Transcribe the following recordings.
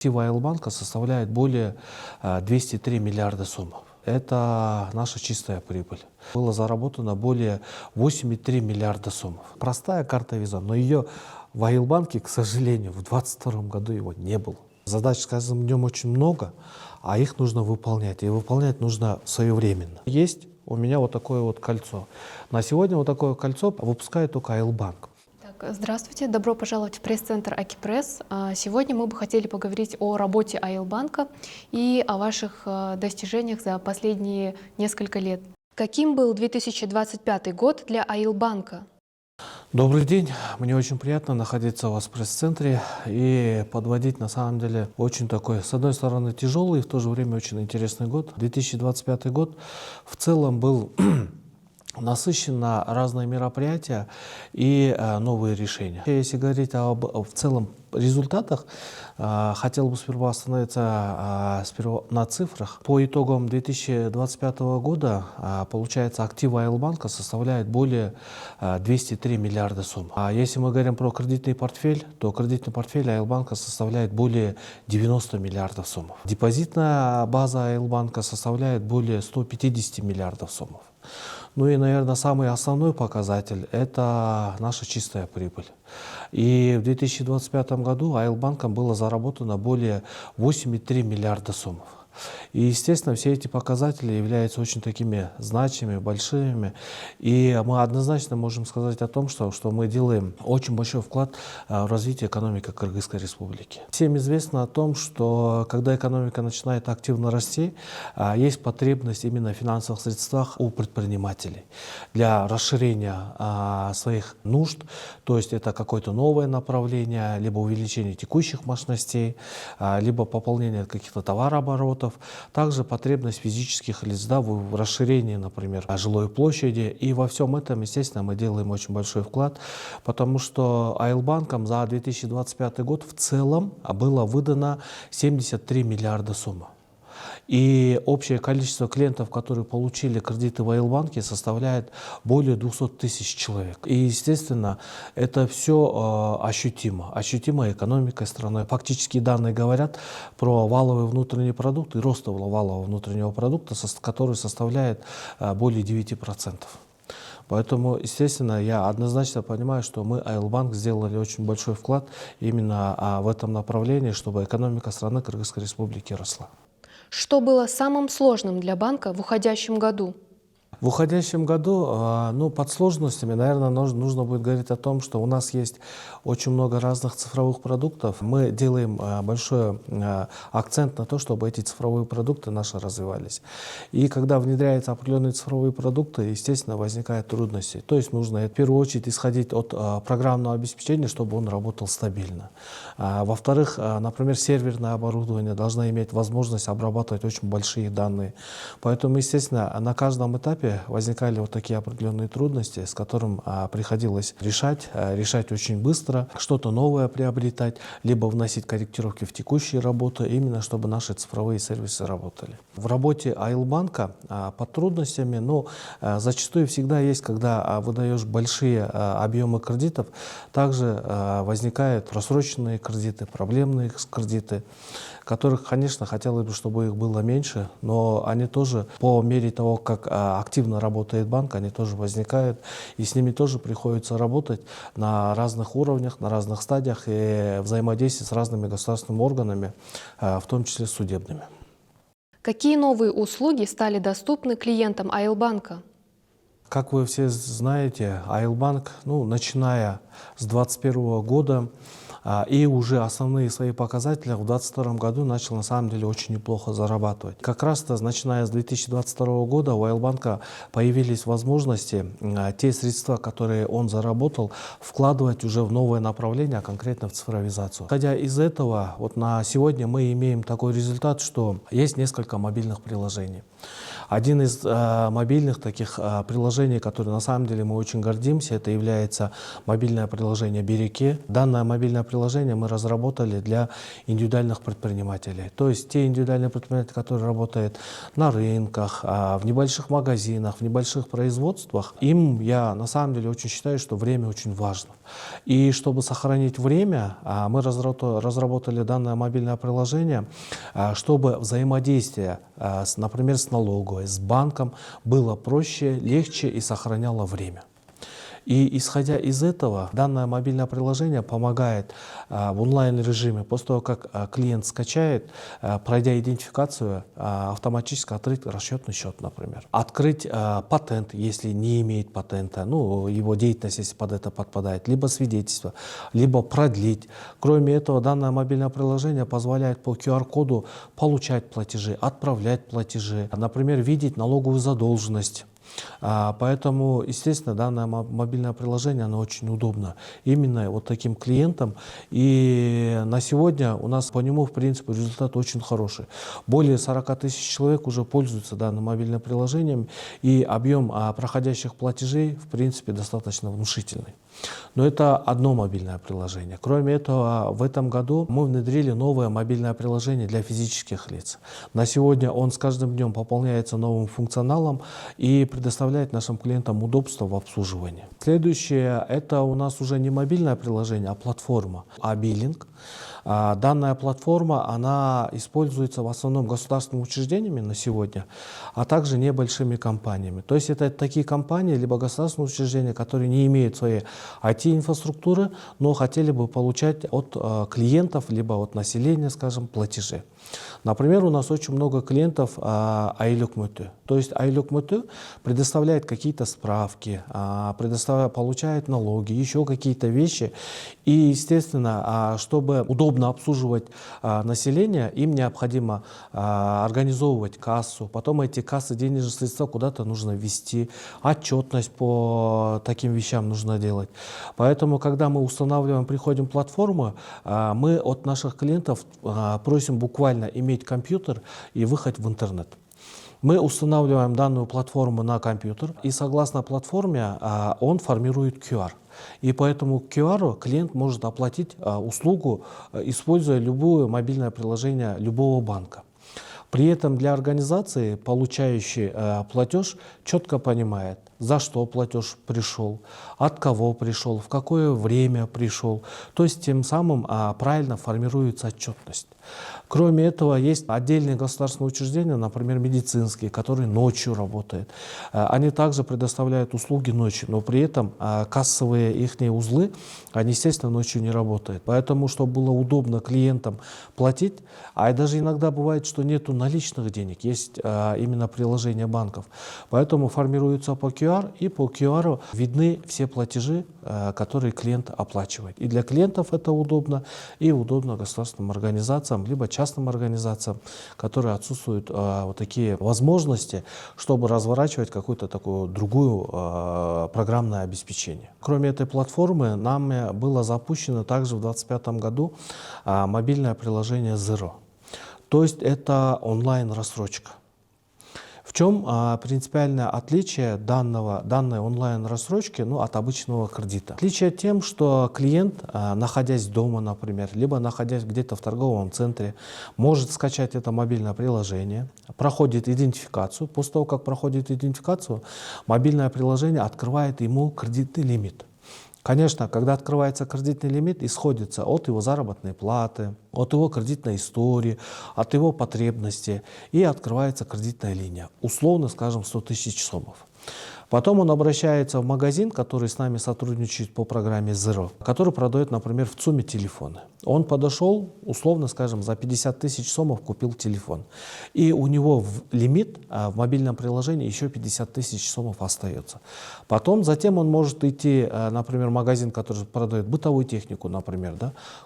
Активы Айлбанка составляет более 203 миллиарда сомов. Это наша чистая прибыль. Было заработано более 8,3 миллиарда сомов. Простая карта виза, но ее в Айлбанке, к сожалению, в 2022 году его не было. Задач с каждым днем очень много, а их нужно выполнять. И выполнять нужно своевременно. Есть у меня вот такое вот кольцо. На сегодня вот такое кольцо выпускает только Айлбанк. Здравствуйте, добро пожаловать в пресс-центр Акипресс. Сегодня мы бы хотели поговорить о работе Айлбанка и о ваших достижениях за последние несколько лет. Каким был 2025 год для Айлбанка? Добрый день, мне очень приятно находиться у вас в пресс-центре и подводить на самом деле очень такой, с одной стороны, тяжелый и в то же время очень интересный год. 2025 год в целом был насыщен на разные мероприятия и новые решения. Если говорить в целом результатах, хотел бы сперва остановиться на цифрах. По итогам 2025 года, получается, активы Айлбанка составляют более 203 миллиарда сомов. А если мы говорим про кредитный портфель, то кредитный портфель Айлбанка составляет более 90 миллиардов сомов. Депозитная база Айлбанка составляет более 150 миллиардов сомов. Ну и, наверное, самый основной показатель – это наша чистая прибыль. И в 2025 году Айлбанком было заработано более 8,3 миллиарда сомов. И, естественно, все эти показатели являются очень такими значимыми, большими. И мы однозначно можем сказать о том, что мы делаем очень большой вклад в развитие экономики Кыргызской Республики. Всем известно о том, что когда экономика начинает активно расти, есть потребность именно в финансовых средствах у предпринимателей для расширения своих нужд. То есть это какое-то новое направление, либо увеличение текущих мощностей, либо пополнение каких-то товарооборотов. Также потребность физических лиц в расширении, например, жилой площади. И во всем этом, естественно, мы делаем очень большой вклад, потому что Айлбанком за 2025 год в целом было выдано 73 миллиарда сомов. И общее количество клиентов, которые получили кредиты в Айлбанке, составляет более 200 тысяч человек. И, естественно, это все ощутимо экономикой страны. Фактические данные говорят про валовый внутренний продукт и рост валового внутреннего продукта, который составляет более 9%. Поэтому, естественно, я однозначно понимаю, что мы, Айлбанк, сделали очень большой вклад именно в этом направлении, чтобы экономика страны Кыргызской Республики росла. Что было самым сложным для банка в уходящем году? В уходящем году, под сложностями, наверное, нужно будет говорить о том, что у нас есть очень много разных цифровых продуктов. Мы делаем большой акцент на то, чтобы эти цифровые продукты наши развивались. И когда внедряются определенные цифровые продукты, естественно, возникают трудности. То есть нужно в первую очередь исходить от программного обеспечения, чтобы он работал стабильно. Во-вторых, например, серверное оборудование должно иметь возможность обрабатывать очень большие данные. Поэтому, естественно, на каждом этапе возникали вот такие определенные трудности, с которым приходилось решать очень быстро, что-то новое приобретать, либо вносить корректировки в текущие работы, именно чтобы наши цифровые сервисы работали. В работе Айлбанка под трудностями, зачастую всегда есть, когда выдаешь большие объемы кредитов, также возникают просроченные кредиты, проблемные кредиты, которых, конечно, хотелось бы, чтобы их было меньше, но они тоже по мере того, как активно работает банк, они тоже возникают, и с ними тоже приходится работать на разных уровнях, на разных стадиях и взаимодействие с разными государственными органами, в том числе судебными. Какие новые услуги стали доступны клиентам Айлбанка? Как вы все знаете, Айлбанк, начиная с 2021 года, и уже основные свои показатели в 2022 году начал на самом деле очень неплохо зарабатывать. Как раз-то начиная с 2022 года у Айлбанка появились возможности те средства, которые он заработал, вкладывать уже в новое направление, а конкретно в цифровизацию. Исходя из этого, на сегодня мы имеем такой результат, что есть несколько мобильных приложений. Один из мобильных таких приложений, которое на самом деле мы очень гордимся, это является мобильное приложение Береке. Данное мобильное приложение мы разработали для индивидуальных предпринимателей. То есть те индивидуальные предприниматели, которые работают на рынках, в небольших магазинах, в небольших производствах, им я на самом деле очень считаю, что время очень важно. И чтобы сохранить время, мы разработали данное мобильное приложение, чтобы взаимодействие, например, с налоговой, с банком было проще, легче и сохраняло время. И исходя из этого, данное мобильное приложение помогает в онлайн-режиме, после того, как клиент скачает, пройдя идентификацию, автоматически открыть расчетный счет, например. Открыть патент, если не имеет патента, ну, его деятельность, если под это подпадает, либо свидетельство, либо продлить. Кроме этого, данное мобильное приложение позволяет по QR-коду получать платежи, отправлять платежи, например, видеть налоговую задолженность. Поэтому, естественно, данное мобильное приложение, оно очень удобно именно вот таким клиентам. И на сегодня у нас по нему, в принципе, результат очень хороший. Более 40 тысяч человек уже пользуются данным мобильным приложением, и объем проходящих платежей, в принципе, достаточно внушительный. Но это одно мобильное приложение. Кроме этого, в этом году мы внедрили новое мобильное приложение для физических лиц. На сегодня он с каждым днем пополняется новым функционалом и предоставляет нашим клиентам удобство в обслуживании. Следующее, это у нас уже не мобильное приложение, а платформа А-биллинг. Данная платформа, она используется в основном государственными учреждениями на сегодня, а также небольшими компаниями. То есть это такие компании, либо государственные учреждения, которые не имеют своей IT-инфраструктуры, но хотели бы получать от клиентов, либо от населения, скажем, платежи. Например, у нас очень много клиентов Айлюк Мөтө. То есть Айлюк Мөтө предоставляет какие-то справки, получает налоги, еще какие-то вещи. И, естественно, чтобы удобно обслуживать население, им необходимо организовывать кассу. Потом эти кассы, денежные средства куда-то нужно ввести. Отчетность по таким вещам нужно делать. Поэтому, когда мы устанавливаем, приходим в платформу, мы от наших клиентов просим буквально иметь компьютер и выход в интернет. Мы устанавливаем данную платформу на компьютер, и согласно платформе он формирует QR. И по этому QR клиент может оплатить услугу, используя любое мобильное приложение любого банка. При этом для организации, получающей платеж, четко понимает, за что платеж пришел, от кого пришел, в какое время пришел. То есть тем самым правильно формируется отчетность. Кроме этого, есть отдельные государственные учреждения, например, медицинские, которые ночью работают. Они также предоставляют услуги ночью, но при этом кассовые их узлы, они, естественно, ночью не работают. Поэтому, чтобы было удобно клиентам платить, а даже иногда бывает, что нету наличных денег, есть именно приложения банков. Поэтому формируется по QR, и по QR видны все платежи, которые клиент оплачивает. И для клиентов это удобно, и удобно государственным организациям, либо частным организациям, которые отсутствуют вот такие возможности, чтобы разворачивать какую-то такую другую программное обеспечение. Кроме этой платформы, нами было запущено также в 2025 году мобильное приложение Zero. То есть это онлайн-рассрочка. В чем принципиальное отличие данной онлайн-рассрочки от обычного кредита? Отличие тем, что клиент, находясь дома, например, либо находясь где-то в торговом центре, может скачать это мобильное приложение, проходит идентификацию. После того, как проходит идентификацию, мобильное приложение открывает ему кредитный лимит. Конечно, когда открывается кредитный лимит, исходится от его заработной платы, от его кредитной истории, от его потребностей, и открывается кредитная линия, условно, скажем, 100 тысяч сомов. Потом он обращается в магазин, который с нами сотрудничает по программе Zero, который продает, например, в ЦУМе телефоны. Он подошел, условно скажем, за 50 тысяч сомов купил телефон. И у него лимит в мобильном приложении еще 50 тысяч сомов остается. Затем он может идти, например, в магазин, который продает бытовую технику, например,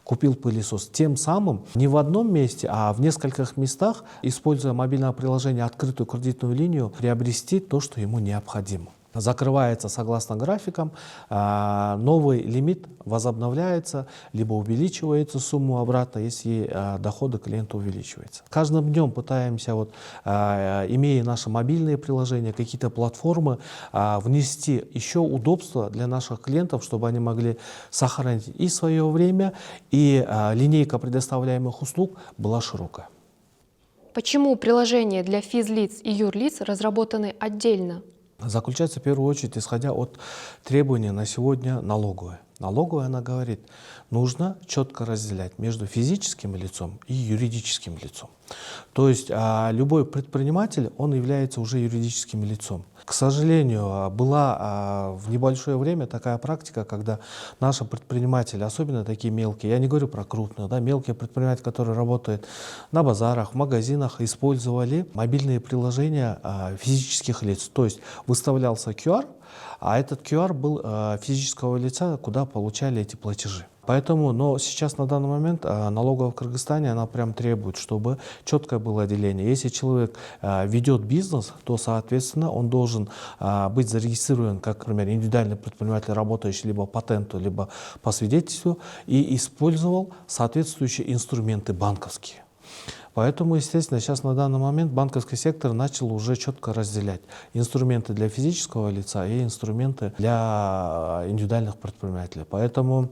купил пылесос. Тем самым не в одном месте, а в нескольких местах, используя мобильное приложение, открытую кредитную линию, приобрести то, что ему необходимо. закрывается согласно графикам, новый лимит возобновляется, либо увеличивается сумму обратно, если доходы клиента увеличиваются. Каждым днем пытаемся, имея наши мобильные приложения, какие-то платформы, внести еще удобства для наших клиентов, чтобы они могли сохранить и свое время, и линейка предоставляемых услуг была широкая. Почему приложения для физлиц и юрлиц разработаны отдельно? Заключается в первую очередь, исходя от требований на сегодня налоговой. Налоговая, она говорит, нужно четко разделять между физическим лицом и юридическим лицом. То есть любой предприниматель, он является уже юридическим лицом. К сожалению, была в небольшое время такая практика, когда наши предприниматели, особенно такие мелкие, я не говорю про крупные, мелкие предприниматели, которые работают на базарах, в магазинах, использовали мобильные приложения физических лиц. То есть выставлялся QR, а этот QR был физического лица, куда получали эти платежи. Поэтому, но сейчас на данный момент налоговая в Кыргызстане, она прям требует, чтобы четкое было отделение. Если человек ведет бизнес, то, соответственно, он должен быть зарегистрирован как, например, индивидуальный предприниматель, работающий либо по патенту, либо по свидетельству, и использовал соответствующие инструменты банковские. Поэтому, естественно, сейчас на данный момент банковский сектор начал уже четко разделять инструменты для физического лица и инструменты для индивидуальных предпринимателей. Поэтому,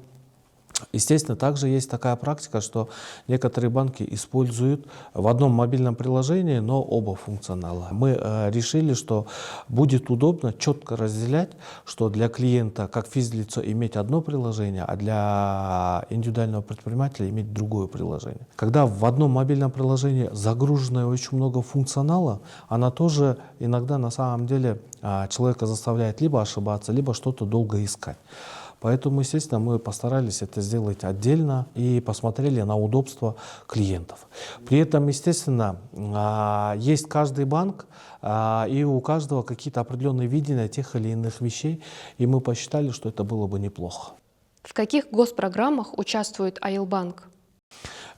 естественно, также есть такая практика, что некоторые банки используют в одном мобильном приложении, но оба функционала. Мы решили, что будет удобно четко разделять, что для клиента, как физлицо, иметь одно приложение, а для индивидуального предпринимателя иметь другое приложение. Когда в одном мобильном приложении загружено очень много функционала, она тоже иногда на самом деле человека заставляет либо ошибаться, либо что-то долго искать. Поэтому, естественно, мы постарались это сделать отдельно и посмотрели на удобство клиентов. При этом, естественно, есть каждый банк, и у каждого какие-то определенные видения тех или иных вещей, и мы посчитали, что это было бы неплохо. В каких госпрограммах участвует Айлбанк?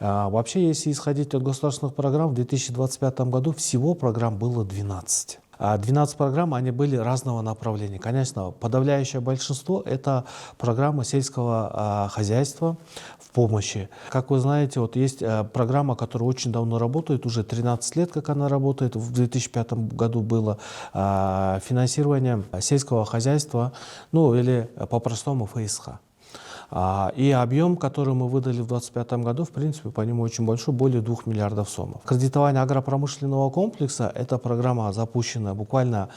Вообще, если исходить от государственных программ, в 2025 году всего программ было 12. 12 программ, они были разного направления. Конечно, подавляющее большинство – это программа сельского хозяйства в помощи. Как вы знаете, вот есть программа, которая очень давно работает, уже 13 лет, как она работает. В 2005 году было финансирование сельского хозяйства, ну или по-простому ФСХ. И объем, который мы выдали в 2025 году, в принципе, по нему очень большой, более 2 миллиардов сомов. Кредитование агропромышленного комплекса – это программа, запущенная буквально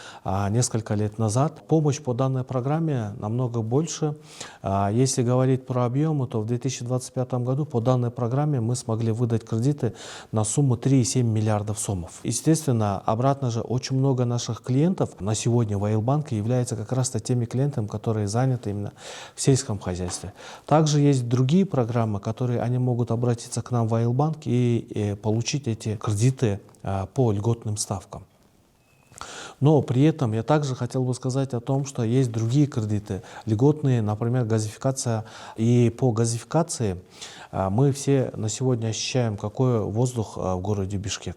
несколько лет назад. Помощь по данной программе намного больше. Если говорить про объемы, то в 2025 году по данной программе мы смогли выдать кредиты на сумму 3,7 миллиардов сомов. Естественно, обратно же, очень много наших клиентов на сегодня в Айлбанке являются как раз теми клиентами, которые заняты именно в сельском хозяйстве. Также есть другие программы, которые они могут обратиться к нам в Айлбанк и получить эти кредиты по льготным ставкам. Но при этом я также хотел бы сказать о том, что есть другие кредиты, льготные, например, газификация. И по газификации мы все на сегодня ощущаем, какой воздух в городе Бишкек.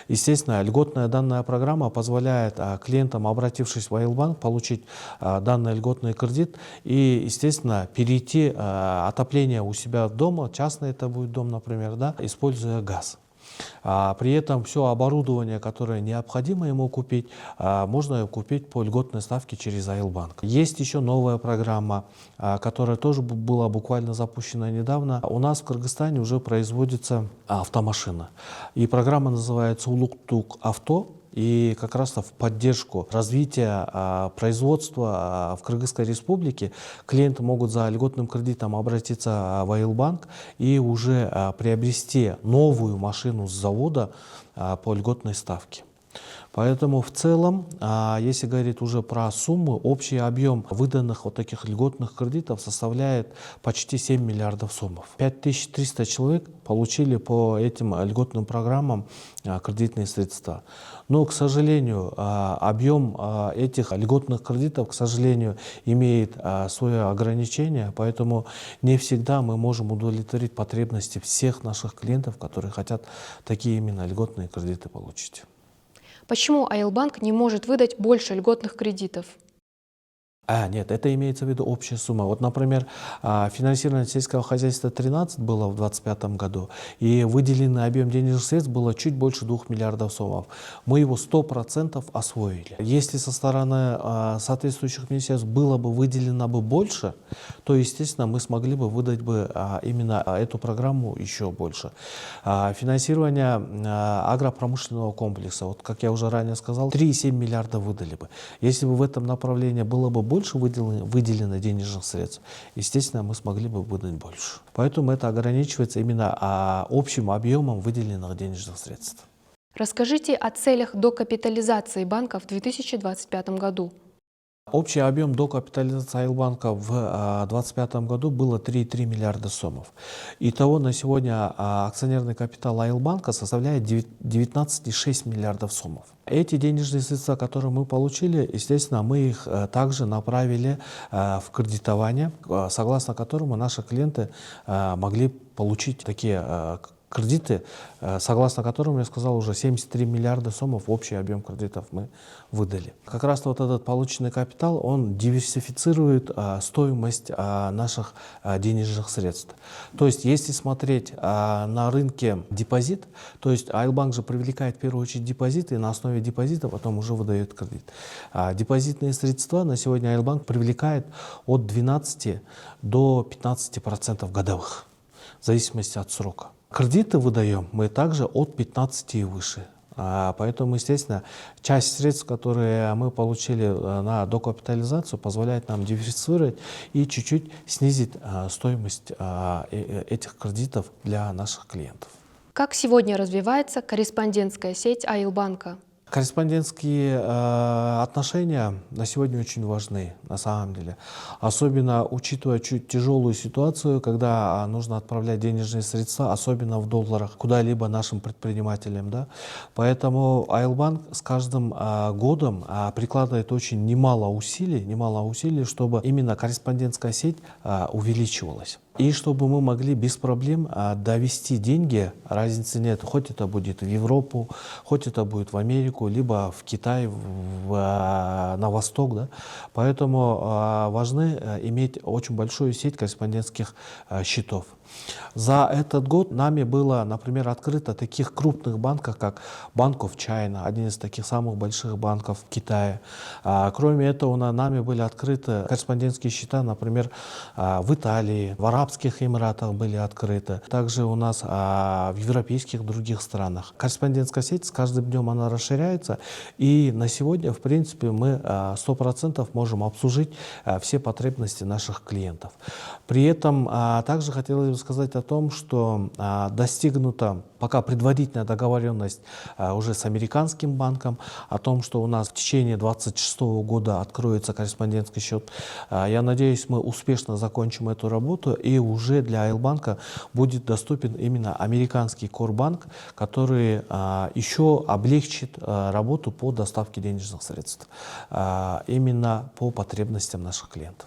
Естественно, льготная данная программа позволяет клиентам, обратившись в Айлбанк, получить данный льготный кредит и, естественно, перейти отопление у себя дома, частный это будет дом, например, используя газ. При этом все оборудование, которое необходимо ему купить, можно купить по льготной ставке через Айлбанк. Есть еще новая программа, которая тоже была буквально запущена недавно. У нас в Кыргызстане уже производится автомашина. И программа называется «Улуктук авто». И как раз в поддержку развития производства в Кыргызской республике клиенты могут за льготным кредитом обратиться в Айлбанк и уже приобрести новую машину с завода по льготной ставке. Поэтому в целом, если говорить уже про сумму, общий объем выданных вот таких льготных кредитов составляет почти 7 миллиардов сомов. 5300 человек получили по этим льготным программам кредитные средства. Но, к сожалению, объем этих льготных кредитов, к сожалению, имеет свое ограничение, поэтому не всегда мы можем удовлетворить потребности всех наших клиентов, которые хотят такие именно льготные кредиты получить. Почему Айлбанк не может выдать больше льготных кредитов? Нет, это имеется в виду общая сумма. Вот, например, финансирование сельского хозяйства 13 было в 2025 году, и выделенный объем денежных средств было чуть больше 2 миллиардов сомов. Мы его 100% освоили. Если со стороны соответствующих министерств было бы выделено бы больше, то, естественно, мы смогли бы выдать бы именно эту программу еще больше. Финансирование агропромышленного комплекса, вот, как я уже ранее сказал, 3,7 миллиарда выдали бы. Если бы в этом направлении было бы больше выделено денежных средств, естественно, мы смогли бы выдать больше. Поэтому это ограничивается именно общим объемом выделенных денежных средств. Расскажите о целях докапитализации банка в 2025 году. Общий объем докапитализации Айлбанка в 2025 году было 3,3 миллиарда сомов. Итого на сегодня акционерный капитал Айлбанка составляет 19,6 миллиардов сомов. Эти денежные средства, которые мы получили, естественно, мы их также направили в кредитование, согласно которому наши клиенты могли получить такие кредиты, согласно которым, я сказал, уже 73 миллиарда сомов общий объем кредитов мы выдали. Как раз вот этот полученный капитал, он диверсифицирует стоимость наших денежных средств. То есть, если смотреть на рынке депозит, то есть Айлбанк же привлекает в первую очередь депозиты, и на основе депозита потом уже выдает кредит. Депозитные средства на сегодня Айлбанк привлекает от 12 до 15% годовых, в зависимости от срока. Кредиты выдаем мы также от 15 и выше. Поэтому, естественно, часть средств, которые мы получили на докапитализацию, позволяет нам диверсифицировать и чуть-чуть снизить стоимость этих кредитов для наших клиентов. Как сегодня развивается корреспондентская сеть Айлбанка? Корреспондентские отношения на сегодня очень важны, на самом деле. Особенно учитывая чуть тяжелую ситуацию, когда нужно отправлять денежные средства, особенно в долларах, куда-либо нашим предпринимателям. Да? Поэтому Айлбанк с каждым годом прикладывает очень немало усилий, чтобы именно корреспондентская сеть увеличивалась. И чтобы мы могли без проблем довести деньги, разницы нет, хоть это будет в Европу, хоть это будет в Америку, либо в Китай, на восток. Да? Поэтому важны иметь очень большую сеть корреспондентских счетов. За этот год нами было, например, открыто таких крупных банков, как Bank of China, один из таких самых больших банков в Китае. Кроме этого, нами были открыты корреспондентские счета, например, в Италии, в Арабских Эмиратах были открыты. Также у нас в европейских других странах. Корреспондентская сеть с каждым днем она расширяется, и на сегодня, в принципе, мы 100% можем обслужить все потребности наших клиентов. При этом также хотелось бы сказать о том, что достигнута пока предварительная договоренность уже с американским банком о том, что у нас в течение 2026 года откроется корреспондентский счет. Я надеюсь, мы успешно закончим эту работу, и уже для Айлбанка будет доступен именно американский корбанк, который еще облегчит работу по доставке денежных средств именно по потребностям наших клиентов.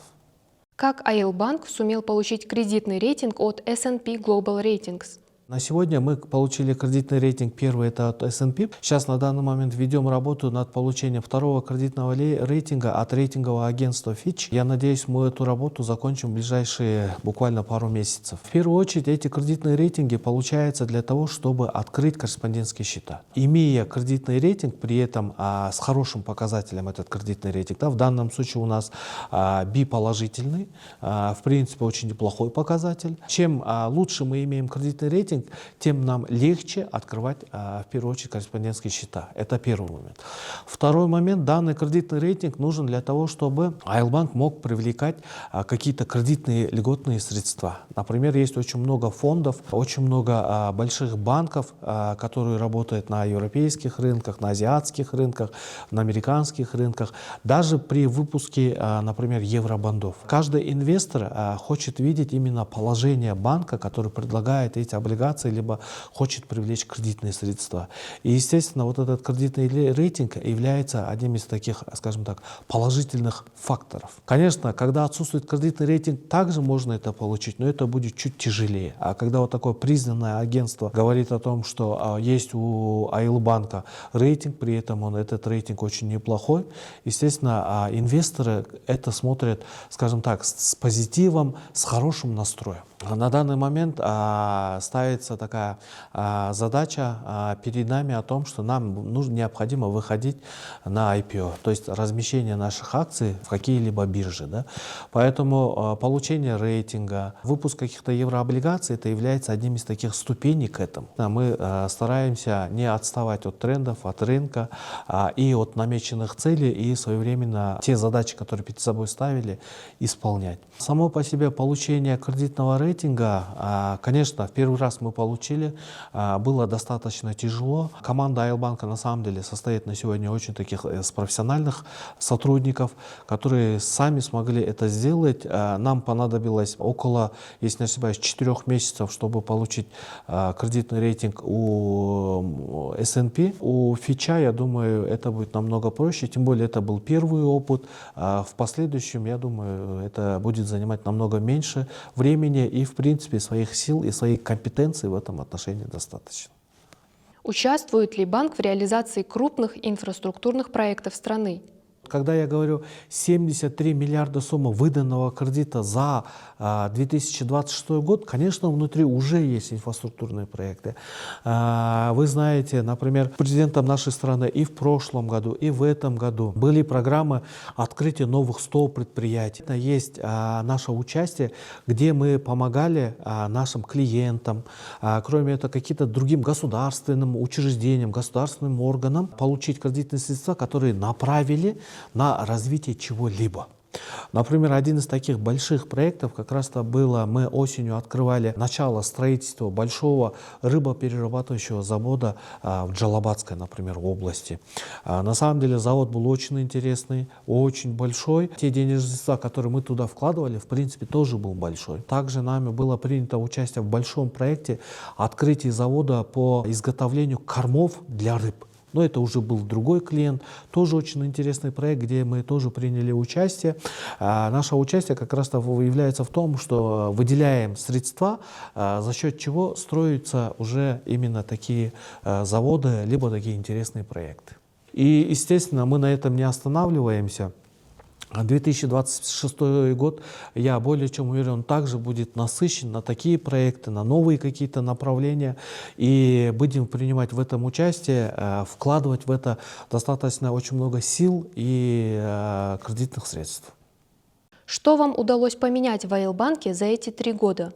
Как Айлбанк сумел получить кредитный рейтинг от S&P Global Ratings? На сегодня мы получили кредитный рейтинг, первый это от S&P. Сейчас на данный момент ведем работу над получением второго кредитного рейтинга от рейтингового агентства Fitch. Я надеюсь, мы эту работу закончим в ближайшие буквально пару месяцев. В первую очередь эти кредитные рейтинги получаются для того, чтобы открыть корреспондентские счета. Имея кредитный рейтинг, при этом с хорошим показателем этот кредитный рейтинг, да, в данном случае у нас B положительный, в принципе очень неплохой показатель. Чем лучше мы имеем кредитный рейтинг, тем нам легче открывать, в первую очередь, корреспондентские счета. Это первый момент. Второй момент. Данный кредитный рейтинг нужен для того, чтобы Айлбанк мог привлекать какие-то кредитные льготные средства. Например, есть очень много фондов, очень много больших банков, которые работают на европейских рынках, на азиатских рынках, на американских рынках. Даже при выпуске, например, евробандов. Каждый инвестор хочет видеть именно положение банка, который предлагает эти облигации еврооблигации, либо хочет привлечь кредитные средства. И, естественно, вот этот кредитный рейтинг является одним из таких, скажем так, положительных факторов. Конечно, когда отсутствует кредитный рейтинг, также можно это получить, но это будет чуть тяжелее. А когда вот такое признанное агентство говорит о том, что есть у Айлбанка рейтинг, при этом этот рейтинг очень неплохой, естественно, инвесторы это смотрят, скажем так, с позитивом, с хорошим настроем. На данный момент ставится такая задача перед нами о том, что нам необходимо выходить на IPO, то есть размещение наших акций в какие-либо биржи. Да? Поэтому получение рейтинга, выпуск каких-то еврооблигаций, это является одним из таких ступеней к этому. Мы стараемся не отставать от трендов, от рынка и от намеченных целей, и своевременно те задачи, которые перед собой ставили, исполнять. Само по себе получение кредитного рейтинга, конечно, в первый раз мы получили, было достаточно тяжело. Команда Айлбанка на самом деле состоит на сегодня очень таких профессиональных сотрудников, которые сами смогли это сделать. Нам понадобилось около, если не ошибаюсь, 4 месяцев, чтобы получить кредитный рейтинг у S&P. У Фича, я думаю, это будет намного проще, тем более это был первый опыт. В последующем, я думаю, это будет занимать намного меньше времени, и в принципе своих сил и своих компетенций в этом отношении достаточно. Участвует ли банк в реализации крупных инфраструктурных проектов страны? Когда я говорю 73 миллиарда сумма выданного кредита за 2026 год, конечно, внутри уже есть инфраструктурные проекты. Вы знаете, например, президентом нашей страны и в прошлом году, и в этом году были программы открытия новых 100 предприятий. Есть наше участие, где мы помогали нашим клиентам, кроме этого, каким-то другим государственным учреждениям, государственным органам получить кредитные средства, которые направили на развитие чего-либо. Например, один из таких больших проектов как раз-то было, мы осенью открывали начало строительства большого рыбоперерабатывающего завода в Джалабадской, например, области. На самом деле завод был очень интересный, очень большой. Те денежные средства, которые мы туда вкладывали, в принципе, тоже был большой. Также нами было принято участие в большом проекте открытия завода по изготовлению кормов для рыб. Но это уже был другой клиент, тоже очень интересный проект, где мы тоже приняли участие. Наше участие как раз является в том, что выделяем средства, за счет чего строятся уже именно такие заводы, либо такие интересные проекты. И, естественно, мы на этом не останавливаемся. 2026 год, я более чем уверен, также будет насыщен на такие проекты, на новые какие-то направления. И будем принимать в этом участие, вкладывать в это достаточно очень много сил и кредитных средств. Что вам удалось поменять в Айлбанке за эти 3 года?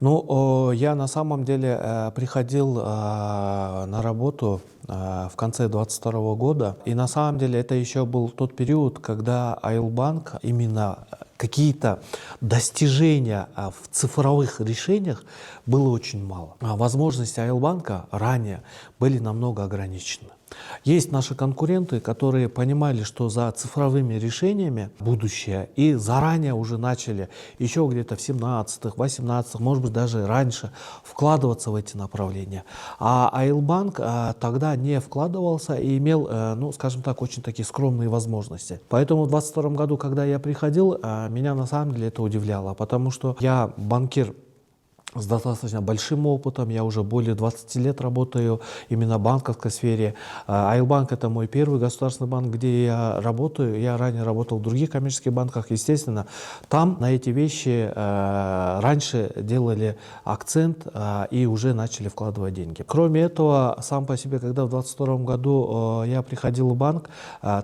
Ну, я на самом деле приходил на работу в конце 2022 года. И на самом деле это еще был тот период, когда Айлбанк именно какие-то достижения в цифровых решениях было очень мало. Возможности Айлбанка ранее были намного ограничены. Есть наши конкуренты, которые понимали, что за цифровыми решениями будущее, и заранее уже начали еще где-то в 17-х, 18-х, может быть даже раньше вкладываться в эти направления. А Айлбанк тогда не вкладывался и имел, ну, скажем так, очень такие скромные возможности. Поэтому в 2022 году, когда я приходил, меня на самом деле это удивляло, потому что я банкир с достаточно большим опытом, я уже более 20 лет работаю именно в банковской сфере. Айлбанк — это мой первый государственный банк, где я работаю. Я ранее работал в других коммерческих банках. Естественно, там на эти вещи раньше делали акцент и уже начали вкладывать деньги. Кроме этого, сам по себе, когда в 2022 году я приходил в банк,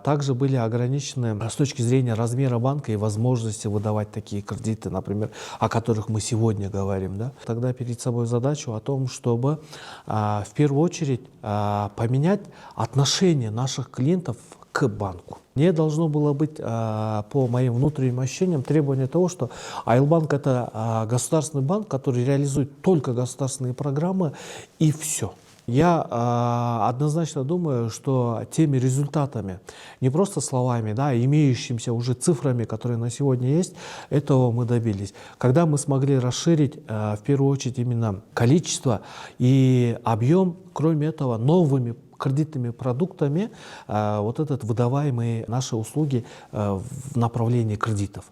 также были ограничены с точки зрения размера банка и возможности выдавать такие кредиты, например, о которых мы сегодня говорим, да? Тогда перед собой задачу о том, чтобы в первую очередь поменять отношение наших клиентов к банку. Не должно было быть, по моим внутренним ощущениям, требование того, что Айлбанк — это государственный банк, который реализует только государственные программы, и все. Я однозначно думаю, что теми результатами, не просто словами, да, имеющимися уже цифрами, которые на сегодня есть, этого мы добились. Когда мы смогли расширить, в первую очередь, именно количество и объем, кроме этого, новыми кредитными продуктами вот этот выдаваемые наши услуги в направлении кредитов.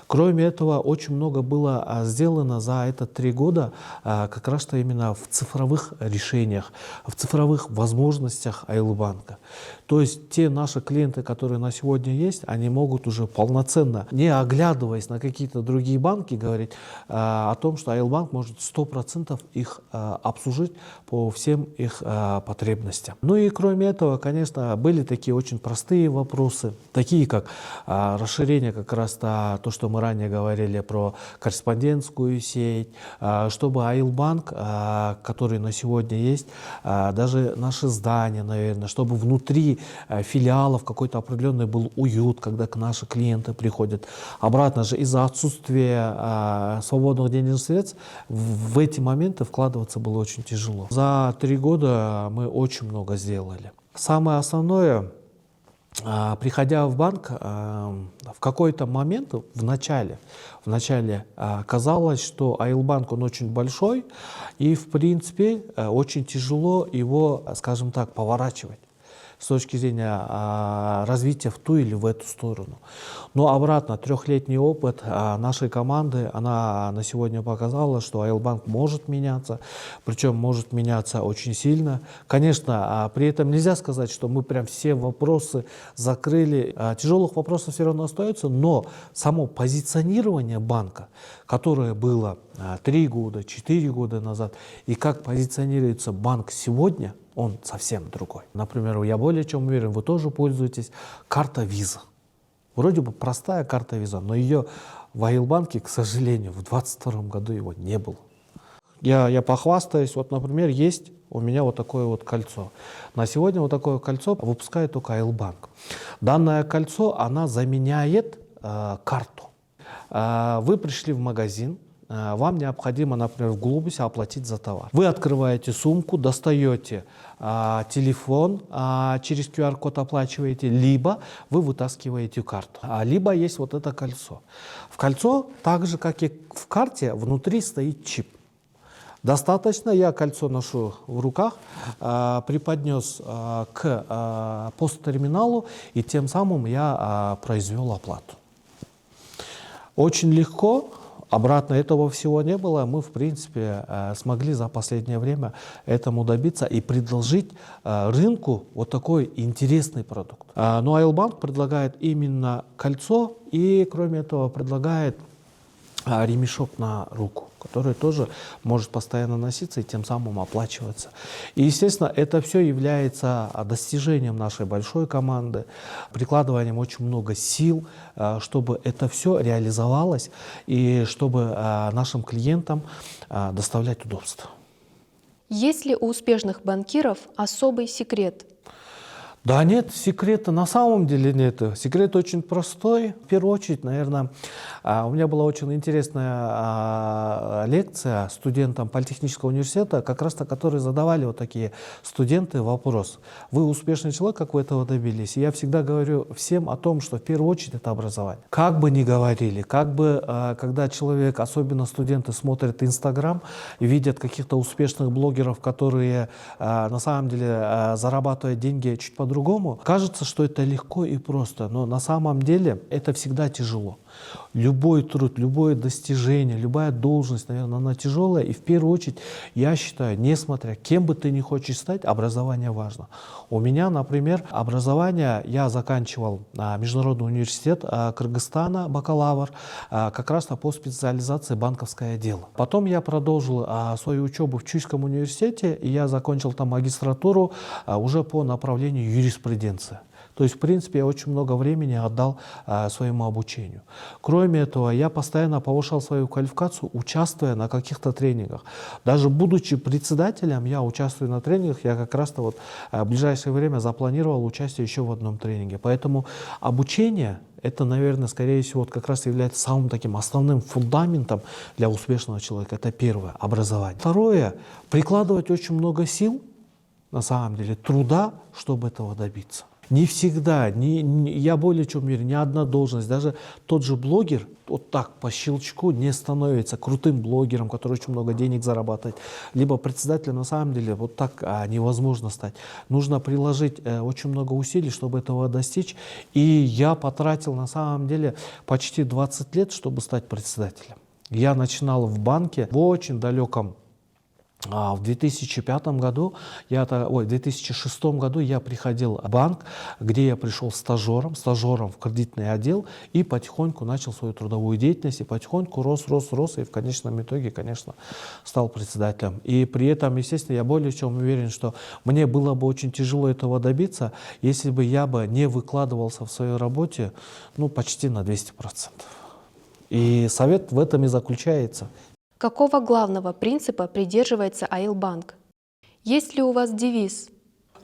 Кроме этого, очень много было сделано за это 3 года как раз-то именно в цифровых решениях, в цифровых возможностях Айлбанка. То есть те наши клиенты, которые на сегодня есть, они могут уже полноценно, не оглядываясь на какие-то другие банки, говорить о том, что Айлбанк может 100% их обслужить по всем их потребностям. Ну и кроме этого, конечно, были такие очень простые вопросы, такие как расширение как раз то, что мы ранее говорили про корреспондентскую сеть, чтобы Айлбанк, который на сегодня есть, даже наши здания, наверное, чтобы внутри филиалов какой-то определенный был уют, когда наши клиенты приходят. Обратно же, из-за отсутствия свободных денежных средств в эти моменты вкладываться было очень тяжело. За 3 года мы очень много сделали. Самое основное, приходя в банк, в какой-то момент, в начале казалось, что Айлбанк, он очень большой, и, в принципе, очень тяжело его, скажем так, поворачивать с точки зрения развития в ту или в эту сторону. Но обратно, 3-летний опыт нашей команды, она на сегодня показала, что Айлбанк может меняться, причем может меняться очень сильно. Конечно, при этом нельзя сказать, что мы прям все вопросы закрыли. Тяжелых вопросов все равно остается, но само позиционирование банка, которое было 3 года, 4 года назад, и как позиционируется банк сегодня, он совсем другой. Например, я более чем уверен, вы тоже пользуетесь картой Visa. Вроде бы простая карта Visa, но ее в Айлбанке, к сожалению, в 2022 году его не было. Я похвастаюсь, вот, например, есть у меня вот такое вот кольцо. На сегодня вот такое кольцо выпускает только Айлбанк. Данное кольцо, она заменяет карту. Вы пришли в магазин, вам необходимо, например, в Глобусе оплатить за товар. Вы открываете сумку, достаете телефон, через QR-код оплачиваете, либо вы вытаскиваете карту, либо есть вот это кольцо. В кольцо, так же, как и в карте, внутри стоит чип. Достаточно, я кольцо ношу в руках, преподнес к посттерминалу, и тем самым я произвел оплату. Очень легко. Обратно этого всего не было. Мы, в принципе, смогли за последнее время этому добиться и предложить рынку вот такой интересный продукт. Но Айлбанк предлагает именно кольцо и, кроме этого, предлагает ремешок на руку, который тоже может постоянно носиться и тем самым оплачиваться. И, естественно, это все является достижением нашей большой команды, прикладыванием очень много сил, чтобы это все реализовалось и чтобы нашим клиентам доставлять удобства. Есть ли у успешных банкиров особый секрет? Да нет, секрета на самом деле нет. Секрет очень простой. В первую очередь, наверное, у меня была очень интересная лекция студентам Политехнического университета, как раз-то, которые задавали вот такие студенты вопрос. Вы успешный человек, как вы этого добились? И я всегда говорю всем о том, что в первую очередь это образование. Как бы ни говорили, как бы, когда человек, особенно студенты, смотрят Инстаграм и видят каких-то успешных блогеров, которые на самом деле зарабатывают деньги чуть по-другому, кажется, что это легко и просто, но на самом деле это всегда тяжело. Любой труд, любое достижение, любая должность, наверное, она тяжелая. И в первую очередь, я считаю, несмотря кем бы ты ни хочешь стать, образование важно. У меня, например, образование, я заканчивал Международный университет Кыргызстана, бакалавр, как раз по специализации банковское дело. Потом я продолжил свою учебу в Чуйском университете, и я закончил там магистратуру уже по направлению юриспруденция. То есть, в принципе, я очень много времени отдал своему обучению. Кроме этого, я постоянно повышал свою квалификацию, участвуя на каких-то тренингах. Даже будучи председателем, я участвую на тренингах. Я как раз-то вот в ближайшее время запланировал участие еще в одном тренинге. Поэтому обучение — это, наверное, скорее всего, вот как раз является самым таким основным фундаментом для успешного человека. Это первое — образование. Второе — прикладывать очень много сил на самом деле, труда, чтобы этого добиться. Не всегда, я более чем уверен, ни одна должность, даже тот же блогер, вот так по щелчку не становится крутым блогером, который очень много денег зарабатывает, либо председателем, на самом деле, вот так невозможно стать. Нужно приложить очень много усилий, чтобы этого достичь. И я потратил, на самом деле, почти 20 лет, чтобы стать председателем. Я начинал в банке в очень далеком. В 2005 году, в 2006 году я приходил в банк, где я пришел стажером в кредитный отдел и потихоньку начал свою трудовую деятельность, и потихоньку рос, и в конечном итоге, конечно, стал председателем. И при этом, естественно, я более чем уверен, что мне было бы очень тяжело этого добиться, если бы я не выкладывался в своей работе, почти на 200%. И совет в этом и заключается. Какого главного принципа придерживается Айлбанк? Есть ли у вас девиз?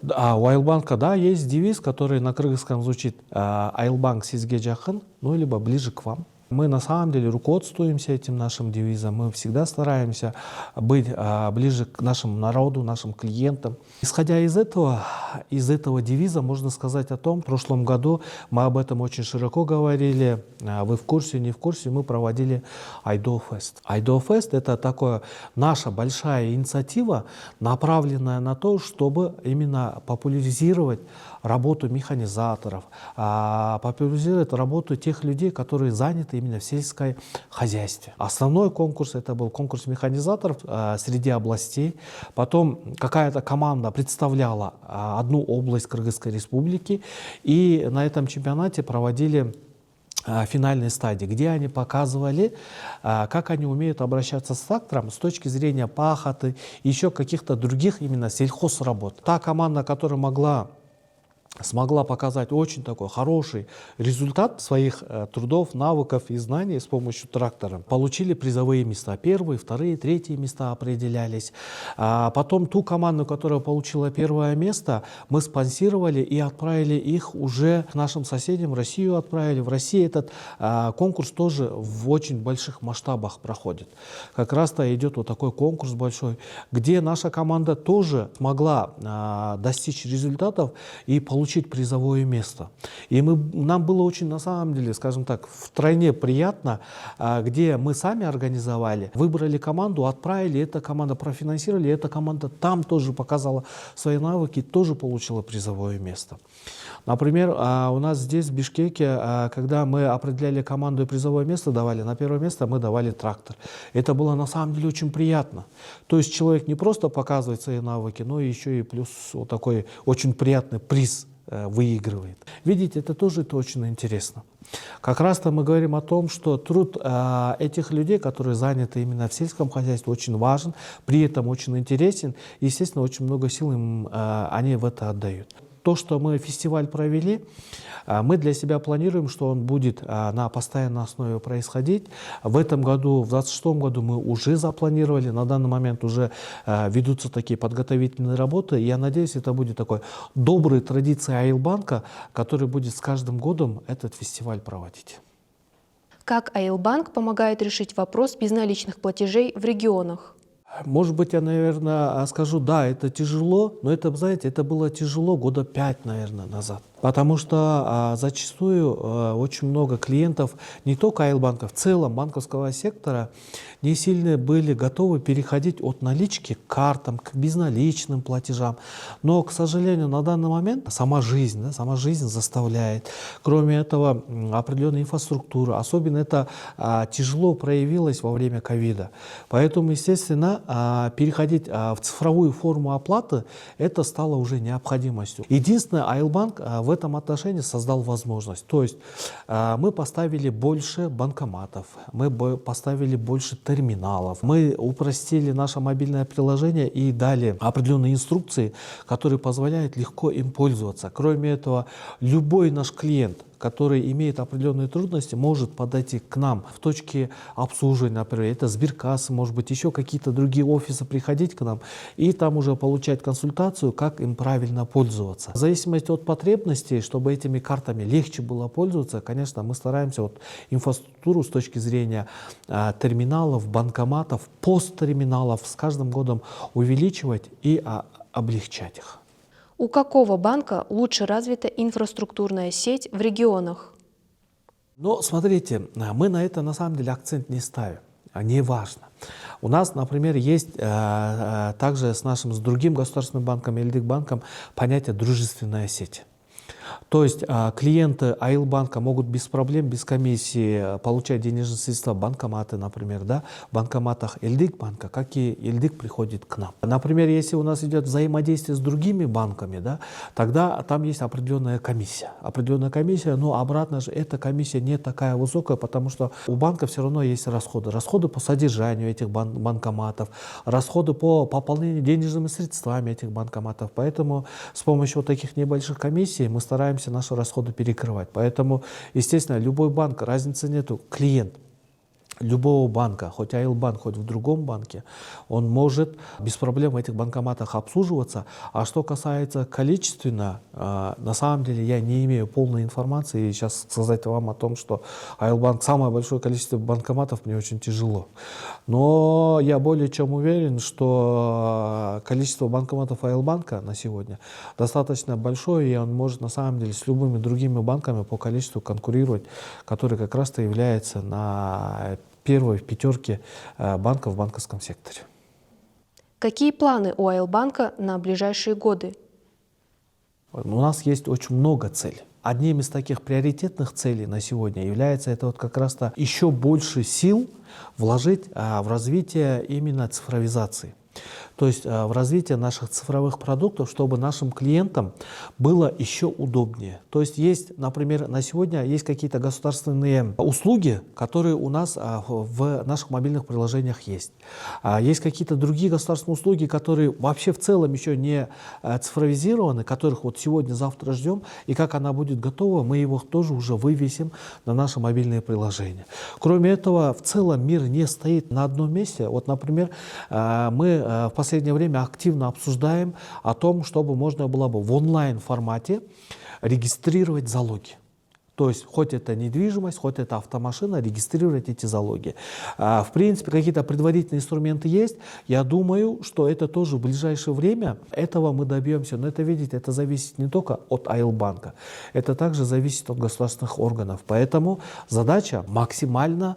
У Айлбанка, да, есть девиз, который на кыргызском звучит «Айлбанк сизге жакын», либо «ближе к вам». Мы на самом деле руководствуемся этим нашим девизом, мы всегда стараемся быть ближе к нашему народу, нашим клиентам. Исходя из этого девиза, можно сказать о том, в прошлом году мы об этом очень широко говорили, вы в курсе, не в курсе, мы проводили Айдоу-фест. Айдоу-фест — это такая наша большая инициатива, направленная на то, чтобы именно популяризировать работу механизаторов, популяризировать работу тех людей, которые заняты именно в сельском хозяйстве. Основной конкурс — это был конкурс механизаторов среди областей. Потом какая-то команда представляла одну область Кыргызской республики, и на этом чемпионате проводили финальной стадии, где они показывали, как они умеют обращаться с трактором с точки зрения пахоты, еще каких-то других именно сельхозработ. Та команда, которая смогла показать очень такой хороший результат своих трудов, навыков и знаний с помощью трактора, получили призовые места. Первые, вторые, третьи места определялись. Потом ту команду, которая получила первое место, мы спонсировали и отправили их уже к нашим соседям, в Россию отправили. В России этот конкурс тоже в очень больших масштабах проходит. Как раз-то идет вот такой конкурс большой, где наша команда тоже смогла достичь результатов и получить призовое место. И нам было очень, на самом деле, скажем так, втройне приятно, где мы сами организовали, выбрали команду, отправили, эта команда профинансировали, эта команда там тоже показала свои навыки, тоже получила призовое место. Например, у нас здесь, в Бишкеке, когда мы определяли команду и призовое место давали, на первое место мы давали трактор. Это было на самом деле очень приятно. То есть человек не просто показывает свои навыки, но еще и плюс вот такой очень приятный приз выигрывает. Видите, это тоже очень интересно. Как раз-то мы говорим о том, что труд этих людей, которые заняты именно в сельском хозяйстве, очень важен, при этом очень интересен. Естественно, очень много сил они в это отдают. То, что мы фестиваль провели, мы для себя планируем, что он будет на постоянной основе происходить. В этом году, в 2026 году мы уже запланировали, на данный момент уже ведутся такие подготовительные работы. Я надеюсь, это будет такой доброй традицией Айлбанка, который будет с каждым годом этот фестиваль проводить. Как Айлбанк помогает решить вопрос безналичных платежей в регионах? Может быть, я, наверное, скажу, да, это тяжело, но это, знаете, это было тяжело года 5, наверное, назад. Потому что зачастую очень много клиентов, не только Айлбанка, в целом банковского сектора, не сильно были готовы переходить от налички к картам, к безналичным платежам. Но, к сожалению, на данный момент сама жизнь заставляет. Кроме этого, определенная инфраструктура, особенно это тяжело проявилось во время ковида. Поэтому, естественно, переходить в цифровую форму оплаты, это стало уже необходимостью. Единственное, Айлбанк в этом отношении создал возможность. То есть мы поставили больше банкоматов, мы поставили больше терминалов, мы упростили наше мобильное приложение и дали определенные инструкции, которые позволяют легко им пользоваться. Кроме этого, любой наш клиент, который имеет определенные трудности, может подойти к нам в точке обслуживания, например, это Сберкасса, может быть, еще какие-то другие офисы, приходить к нам и там уже получать консультацию, как им правильно пользоваться. В зависимости от потребностей, чтобы этими картами легче было пользоваться, конечно, мы стараемся инфраструктуру с точки зрения терминалов, банкоматов, посттерминалов с каждым годом увеличивать и облегчать их. У какого банка лучше развита инфраструктурная сеть в регионах? Но смотрите, мы на это на самом деле акцент не ставим. Не важно. У нас, например, есть также с другим государственным банком, Эльдик банком, понятие «дружественная сеть». То есть клиенты Аилбанка могут без проблем, без комиссии получать денежные средства в банкоматы, например, да, в банкоматах Эльдик банка, как и Эльдик приходит к нам. Например, если у нас идет взаимодействие с другими банками, да, тогда там есть определенная комиссия. Определенная комиссия, но обратно же эта комиссия не такая высокая, потому что у банка все равно есть расходы. Расходы по содержанию этих банкоматов, расходы по пополнению денежными средствами этих банкоматов. Поэтому с помощью вот таких небольших комиссий мы стараемся наши расходы перекрывать. Поэтому, естественно, любой банк, разницы нету, клиент любого банка, хоть Аилбанк, хоть в другом банке, он может без проблем в этих банкоматах обслуживаться. А что касается количественно, на самом деле я не имею полной информации. И сейчас сказать вам о том, что Аилбанк самое большое количество банкоматов, мне очень тяжело. Но я более чем уверен, что количество банкоматов Аилбанка на сегодня достаточно большое, и он может на самом деле с любыми другими банками по количеству конкурировать, который как раз-то является на первой в пятерке банков в банковском секторе. Какие планы у Аилбанка на ближайшие годы? У нас есть очень много целей. Одним из таких приоритетных целей на сегодня является это вот как раз-то еще больше сил вложить в развитие именно цифровизации. То есть в развитие наших цифровых продуктов, чтобы нашим клиентам было еще удобнее. То есть, например, на сегодня есть какие-то государственные услуги, которые у нас в наших мобильных приложениях есть. Есть какие-то другие государственные услуги, которые вообще в целом еще не цифровизированы, которых вот сегодня-завтра ждем, и как она будет готова, мы его тоже уже вывесим на наши мобильные приложения. Кроме этого, в целом мир не стоит на одном месте. Вот, например, мы в последнее время активно обсуждаем о том, чтобы можно было бы в онлайн-формате регистрировать залоги. То есть, хоть это недвижимость, хоть это автомашина, регистрировать эти залоги. В принципе, какие-то предварительные инструменты есть. Я думаю, что это тоже в ближайшее время этого мы добьемся. Но это, видите, это зависит не только от Аилбанка, это также зависит от государственных органов. Поэтому задача максимально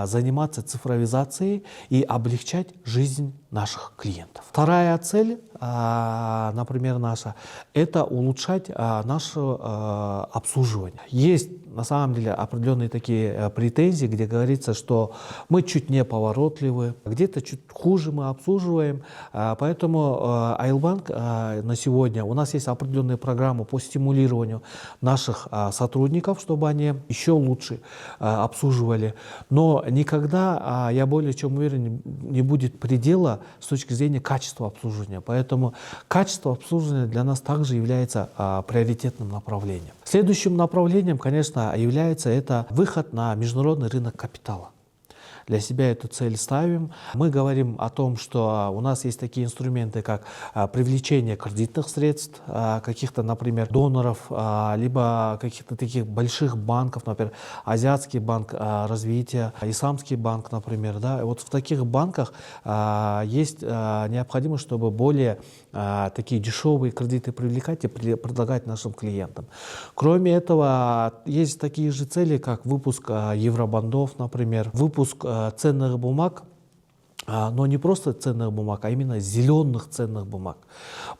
заниматься цифровизацией и облегчать жизнь наших клиентов. Вторая цель, например, наша, это улучшать наше обслуживание. Есть на самом деле определенные такие претензии, где говорится, что мы чуть не поворотливы, где-то чуть хуже мы обслуживаем. Поэтому Аилбанк на сегодня, у нас есть определенные программы по стимулированию наших сотрудников, чтобы они еще лучше обслуживали. Но никогда, я более чем уверен, не будет предела с точки зрения качества обслуживания. Поэтому качество обслуживания для нас также является приоритетным направлением. Следующим направлением, конечно, является это выход на международный рынок капитала. Для себя эту цель ставим. Мы говорим о том, что у нас есть такие инструменты, как привлечение кредитных средств, каких-то, например, доноров, либо каких-то таких больших банков, например, Азиатский банк развития, Исламский банк, например. Да? И вот в таких банках есть необходимость, чтобы более такие дешевые кредиты привлекать и предлагать нашим клиентам. Кроме этого, есть такие же цели, как выпуск евробандов, например, выпуск ценных бумаг, но не просто ценных бумаг, а именно зеленых ценных бумаг.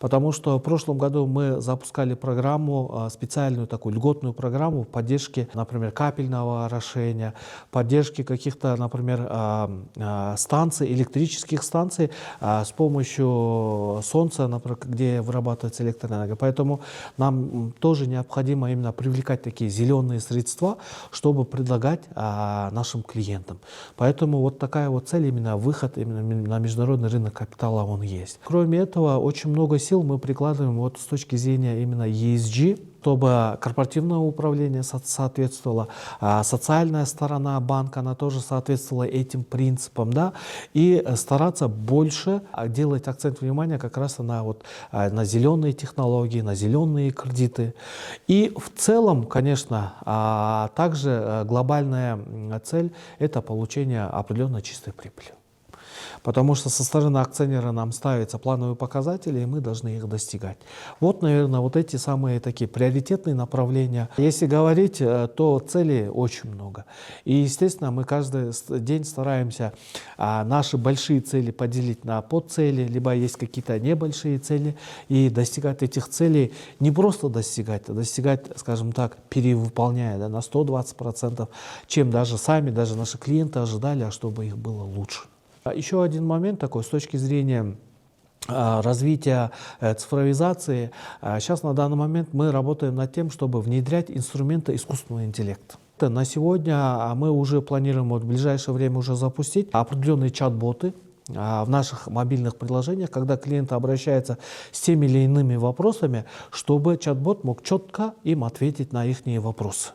Потому что в прошлом году мы запускали программу, специальную такую льготную программу поддержки, например, капельного орошения, поддержки каких-то, например, станций, электрических станций с помощью солнца, например, где вырабатывается электроэнергия. Поэтому нам тоже необходимо именно привлекать такие зеленые средства, чтобы предлагать нашим клиентам. Поэтому вот такая вот цель, именно выход именно на международный рынок капитала, он есть. Кроме этого, очень много сил мы прикладываем вот с точки зрения именно ESG, чтобы корпоративное управление соответствовало, социальная сторона банка, она тоже соответствовала этим принципам, да, и стараться больше делать акцент внимания как раз на зеленые технологии, на зеленые кредиты. И в целом, конечно, также глобальная цель – это получение определенной чистой прибыли. Потому что со стороны акционера нам ставятся плановые показатели, и мы должны их достигать. Вот, наверное, вот эти самые такие приоритетные направления. Если говорить, то целей очень много. И, естественно, мы каждый день стараемся наши большие цели поделить на подцели, либо есть какие-то небольшие цели, и достигать этих целей не просто достигать, а достигать, скажем так, перевыполняя на 120%, чем даже наши клиенты ожидали, чтобы их было лучше. Еще один момент такой с точки зрения развития цифровизации. Сейчас на данный момент мы работаем над тем, чтобы внедрять инструменты искусственного интеллекта. На сегодня мы уже планируем в ближайшее время уже запустить определенные чат-боты в наших мобильных приложениях, когда клиенты обращаются с теми или иными вопросами, чтобы чат-бот мог четко им ответить на их вопросы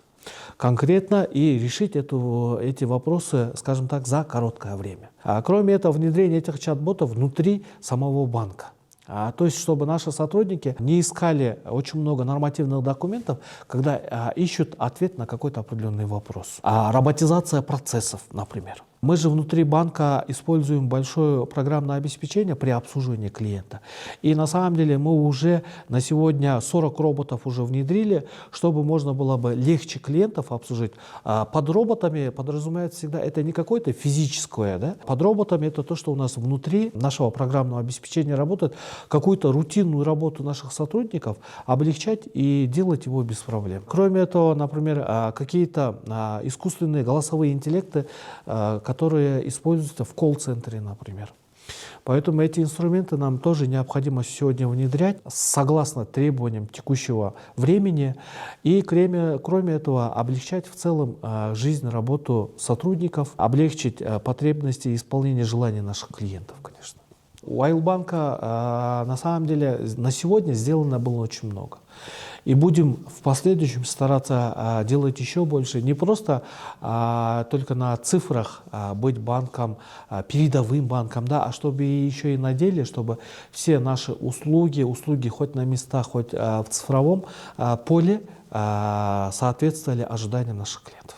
конкретно и решить эти вопросы, скажем так, за короткое время. Кроме этого, внедрение этих чат-ботов внутри самого банка. То есть, чтобы наши сотрудники не искали очень много нормативных документов, когда ищут ответ на какой-то определенный вопрос. Роботизация процессов, например. Мы же внутри банка используем большое программное обеспечение при обслуживании клиента. И на самом деле мы уже на сегодня 40 роботов уже внедрили, чтобы можно было бы легче клиентов обслужить. Под роботами подразумевается всегда, это не какое-то физическое. Да? Под роботами это то, что у нас внутри нашего программного обеспечения работает, какую-то рутинную работу наших сотрудников облегчать и делать его без проблем. Кроме этого, например, какие-то искусственные голосовые интеллекты, которые используются в колл-центре, например. Поэтому эти инструменты нам тоже необходимо сегодня внедрять согласно требованиям текущего времени и, кроме этого, облегчать в целом жизнь, работу сотрудников, облегчить потребности и исполнение желаний наших клиентов, конечно. У Айлбанка на самом деле на сегодня сделано было очень много. И будем в последующем стараться делать еще больше, не просто только на цифрах быть банком, передовым банком, да, а чтобы еще и на деле, чтобы все наши услуги хоть на местах, хоть в цифровом поле соответствовали ожиданиям наших клиентов.